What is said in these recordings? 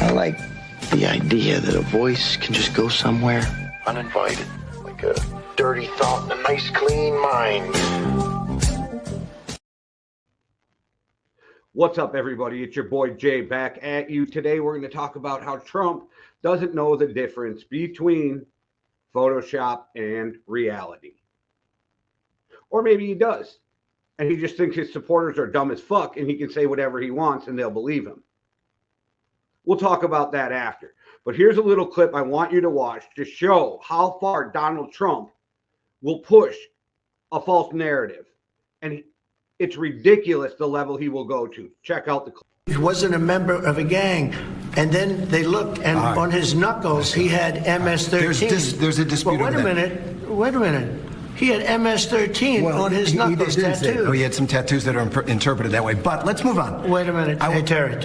I like the idea that a voice can just go somewhere uninvited, like a dirty thought in a nice, clean mind. What's up, everybody? It's your boy Jay back at you. Today, we're going to talk about how Trump doesn't know the difference between Photoshop and reality. Or maybe he does, and he just thinks his supporters are dumb as fuck, and he can say whatever he wants, and they'll believe him. We'll talk about that after. But here's a little clip I want you to watch to show how far Donald Trump will push a false narrative. And it's ridiculous the level he will go to. Check out the clip. He wasn't a member of a gang. And then they looked, and on his knuckles, he had MS13. There's a dispute. But wait a minute. He had MS13 on his knuckles tattooed. Oh, he had some tattoos that are interpreted that way. But let's move on. Wait a minute. Hey, Terry.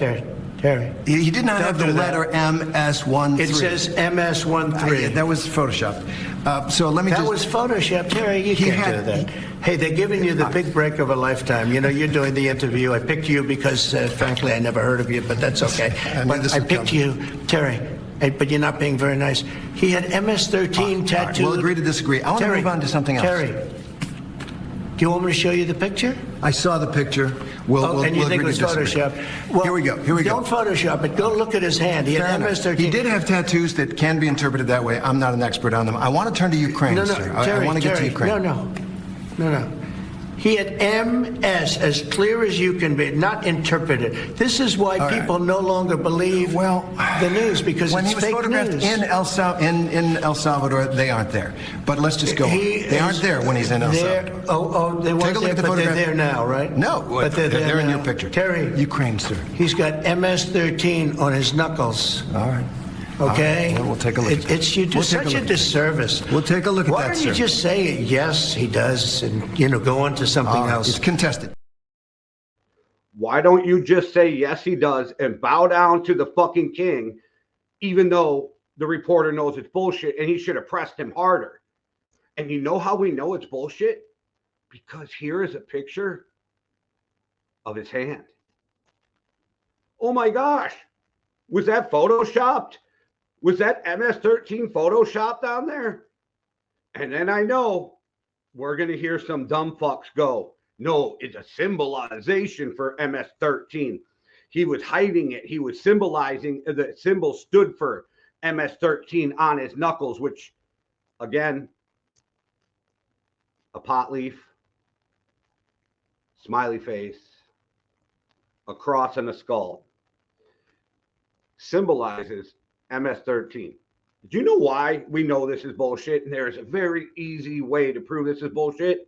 He did not have the letter MS13. It says MS13. Yeah, that was Photoshopped. So let me That was Photoshopped, Terry. You can't do that. Hey, they're giving you the big break of a lifetime. You know, you're doing the interview. I picked you because, frankly, I never heard of you, but that's okay. But I picked you, Terry. But you're not being very nice. He had MS13 tattooed. Right, we'll agree to disagree. I want to move on to something else. Terry, do you want me to show you the picture? I saw the picture. And you think it was Photoshop? Well, here we go. Don't Photoshop it. Go look at his hand. He had MS13. He did have tattoos that can be interpreted that way. I'm not an expert on them. I want to turn to Ukraine, sir. Terry, I want to get to Ukraine. No. He had MS as clear as you can be, not interpreted. This is why people no longer believe the news, because when it's he was fake photographed news. in El Salvador, they aren't there. But let's just go. They aren't there when he's in El Salvador. They weren't there, but they're there now, right? No, but they're in your picture. Terry, Ukraine, sir. He's got MS13 on his knuckles. All right. Okay? Well, we'll take a look at that. You do such a disservice. We'll take a look at that, Why don't you just say, yes, he does, and, go on to something else? It's contested. Why don't you just say, yes, he does, and bow down to the fucking king, even though the reporter knows it's bullshit, and he should have pressed him harder. And you know how we know it's bullshit? Because here is a picture of his hand. Oh my gosh. Was that photoshopped? Was that MS13 Photoshop down there? And then I know we're going to hear some dumb fucks go, no, it's a symbolization for MS13. He was hiding it. He was symbolizing, the symbol stood for MS13 on his knuckles, which, again, a pot leaf, smiley face, a cross and a skull, symbolizes MS13. Do you know why we know this is bullshit? And there is a very easy way to prove this is bullshit.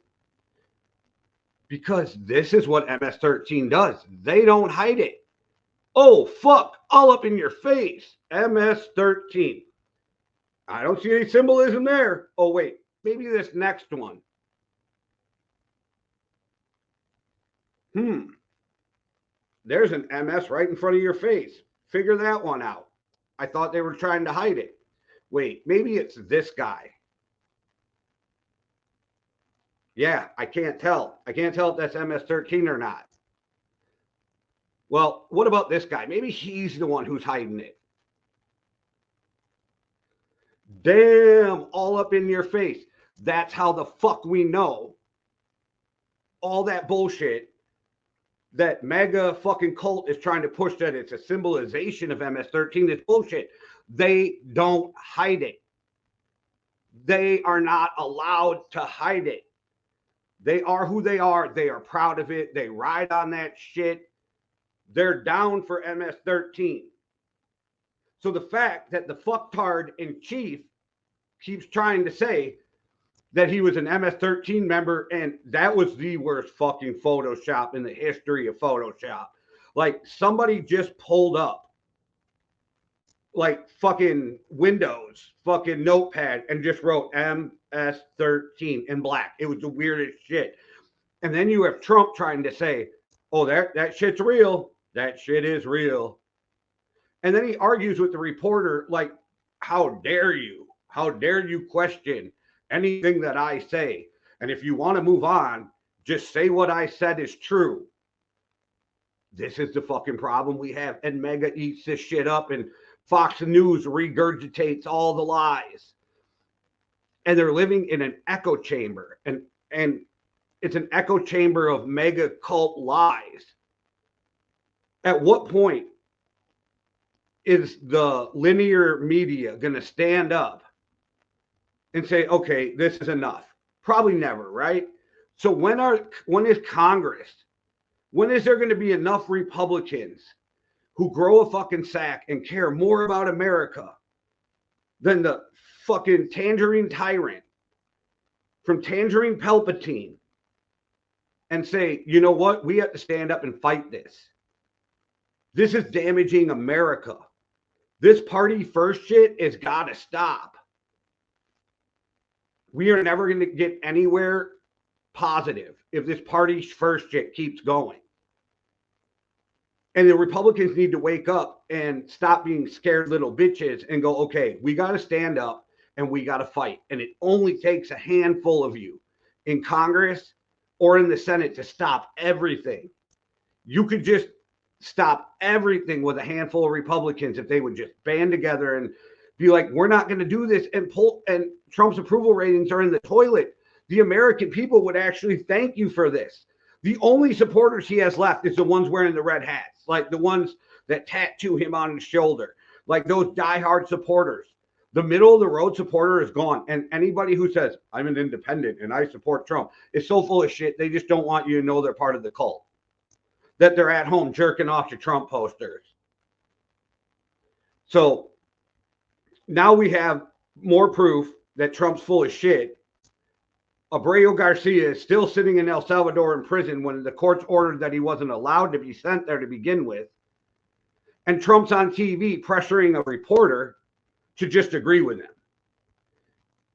Because this is what MS13 does. They don't hide it. Oh, fuck. All up in your face. MS13. I don't see any symbolism there. Oh, wait. Maybe this next one. There's an MS right in front of your face. Figure that one out. I thought they were trying to hide it. Wait, maybe it's this guy. Yeah, I can't tell. I can't tell if that's MS13 or not. Well, what about this guy? Maybe he's the one who's hiding it. Damn, all up in your face. That's how the fuck we know all that bullshit that mega fucking cult is trying to push, that it's a symbolization of MS13. It's bullshit. They don't hide it. They are not allowed to hide it. They are who they are. They are proud of it. They ride on that shit. They're down for MS13. So the fact that the fucktard in chief keeps trying to say that he was an MS13 member, and that was the worst fucking Photoshop in the history of Photoshop. Like, somebody just pulled up, like, fucking Windows, fucking Notepad, and just wrote MS13 in black. It was the weirdest shit. And then you have Trump trying to say, oh, that shit's real. That shit is real. And then he argues with the reporter, like, how dare you? How dare you question anything that I say? And if you want to move on, just say what I said is true. This is the fucking problem we have. And MAGA eats this shit up, and Fox News regurgitates all the lies. And they're living in an echo chamber. And it's an echo chamber of mega cult lies. At what point is the linear media going to stand up and say, okay, this is enough? Probably never, right? So when is Congress, when is there going to be enough Republicans who grow a fucking sack and care more about America than the fucking Tangerine Tyrant from Tangerine Palpatine and say, you know what? We have to stand up and fight this. This is damaging America. This party first shit has got to stop. We are never going to get anywhere positive if this party first shit keeps going. And the Republicans need to wake up and stop being scared little bitches and go, okay, we got to stand up and we got to fight. And it only takes a handful of you in Congress or in the Senate to stop everything. You could just stop everything with a handful of Republicans if they would just band together and be like, we're not going to do this. And Trump's approval ratings are in the toilet. The American people would actually thank you for this. The only supporters he has left is the ones wearing the red hats, like the ones that tattoo him on his shoulder, like those diehard supporters. The middle of the road supporter is gone. And anybody who says, I'm an independent and I support Trump is so full of shit. They just don't want you to know they're part of the cult, that they're at home jerking off to Trump posters. So now we have more proof that Trump's full of shit. Abreu Garcia is still sitting in El Salvador in prison when the courts ordered that he wasn't allowed to be sent there to begin with. And Trump's on TV pressuring a reporter to just agree with him.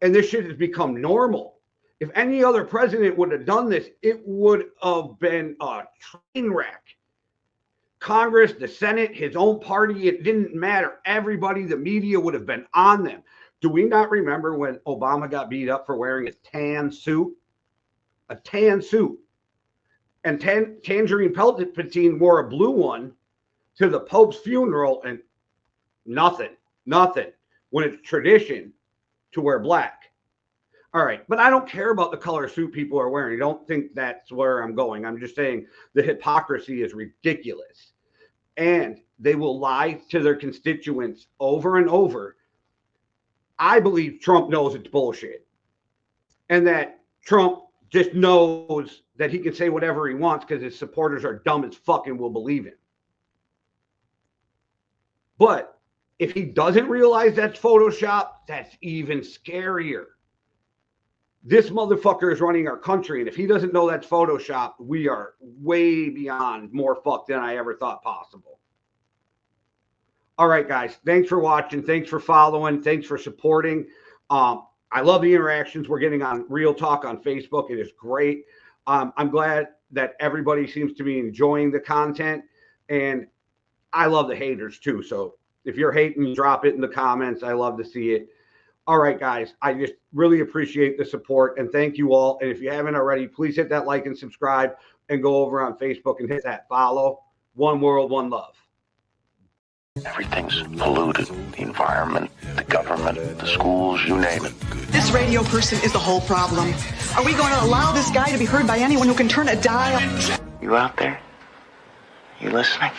And this shit has become normal. If any other president would have done this, it would have been a train wreck. Congress, the Senate, his own party, it didn't matter. Everybody, the media would have been on them. Do we not remember when Obama got beat up for wearing a tan suit? A tan suit. And Tangerine Palpatine wore a blue one to the Pope's funeral, and nothing. When it's tradition to wear black. All right, but I don't care about the color suit people are wearing. I don't think that's where I'm going. I'm just saying the hypocrisy is ridiculous. And they will lie to their constituents over and over. I believe Trump knows it's bullshit. And that Trump just knows that he can say whatever he wants because his supporters are dumb as fuck and will believe him. But if he doesn't realize that's Photoshop, that's even scarier. This motherfucker is running our country, and if he doesn't know that's Photoshop, we are way beyond more fucked than I ever thought possible. All right, guys. Thanks for watching. Thanks for following. Thanks for supporting. I love the interactions we're getting on Real Talk on Facebook. It is great. I'm glad that everybody seems to be enjoying the content, and I love the haters too. So if you're hating, drop it in the comments. I love to see it. All right, guys, I just really appreciate the support, and thank you all. And if you haven't already, please hit that like and subscribe, and go over on Facebook and hit that follow. One world, one love. Everything's polluted. The environment, the government, the schools, you name it. This radio person is the whole problem. Are we going to allow this guy to be heard by anyone who can turn a dial? You out there? You listening?